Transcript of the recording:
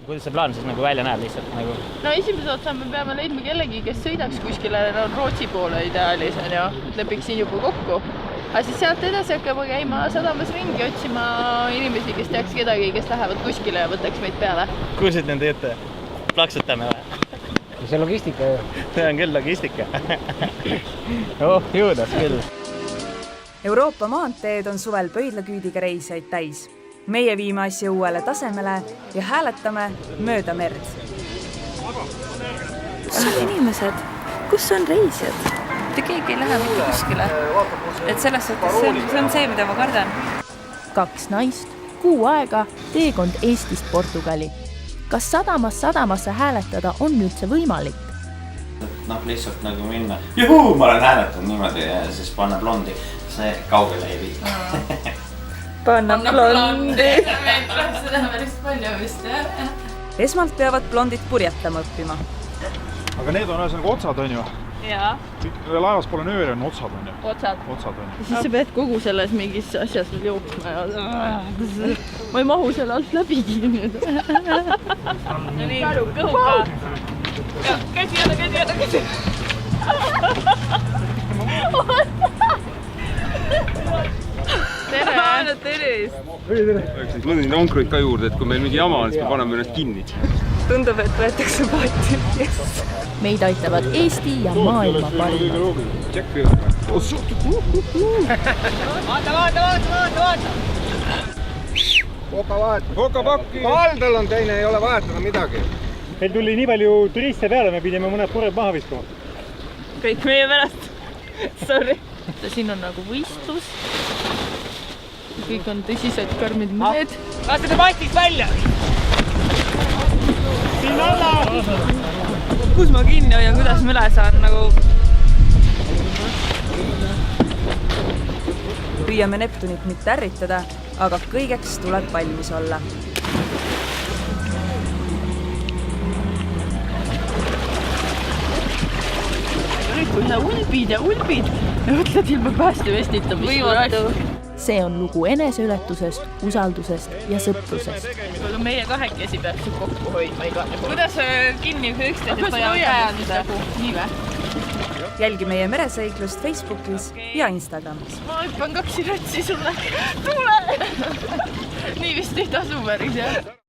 Kuidas see plaan siis nagu välja näeb lihtsalt nagu? No esimese otsa me peame leidma kellegi, kes sõidaks kuskile Rootsi poole ideaalis, et lepiks siin juba kokku. Aga siis sealt edasi hakkame käima sadamas ringi otsima inimesi, kes teaks kedagi, kes lähevad kuskile ja võtaks meid peale. Kuulsid nende jutte? Plaksutame või? See logistika ju. See on küll logistika. Oh, juudas küll. Euroopa maanteed on suvel pöidlaküüdiga reisijaid täis. Meie viime asja uuele tasemele ja hääletame mööda merd. Kus on inimesed? Kus on reisijad? Mitte keegi ei lähe mitte kuskile. Et selles suhtes see on see, mida ma kardan. 2 naist, 6 aega, teekond Eestist Portugali. Kas sadamasse hääletada on üldse võimalik? Lihtsalt nagu minna. Juhuu, ma olen hääletanud niimoodi ja siis panna blondi. See kaugele ei vii. Panna blondi. Meil tuleb seda päris palju vist, jah? Esmalt peavad blondid purjetama õppima. Aga need on ühesõnaga otsad, on ju? Jaa. Laevas pole nööri, on otsad, on ju? Otsad. Otsad, on ju. Ja siis sa pead kogu selles mingis asjas veel jooksma ja ma ei mahu selle alt läbigi nüüd. Nii, kõhuga. Käsi jälle. Tere! Tervist! Mul on onkruid ka juurde, et kui meil mingi jama on, siis me paneme ennast kinni. Tundub, et võetakse paati. Meid aitavad Eesti ja maailma parimad. Vaata! Hokapakki! Kaldal on teine, ei ole vahetada midagi. Meil tuli nii palju turiste peale, me pidime mõned pured maha viskama. Kõik meie pärast. Sorry. Siin on nagu võistlus. Kõik on tõsised karmid mehed. Vaata debatist välja! Siin alla! Kus ma kinni hoian, kuidas ma üle saan nagu... Püüame Neptunit mitte ärritada, aga kõigeks tuleb valmis olla. Kui sa ulbid ja mõtled ilma päästevestita, mis Võimatu. See on lugu eneseületusest, usaldusest ja sõprusest. Aga meie kahekesi peaks kokku hoidma igal juhul. Kuidas kinni üksteised hoiavad käed? Nii või? Jälgi meie mereseiklust Facebookis ja Instagramis. Ma hüppan 2 ratsi sulle. Tule! Nii vist ei tasu päris, jah?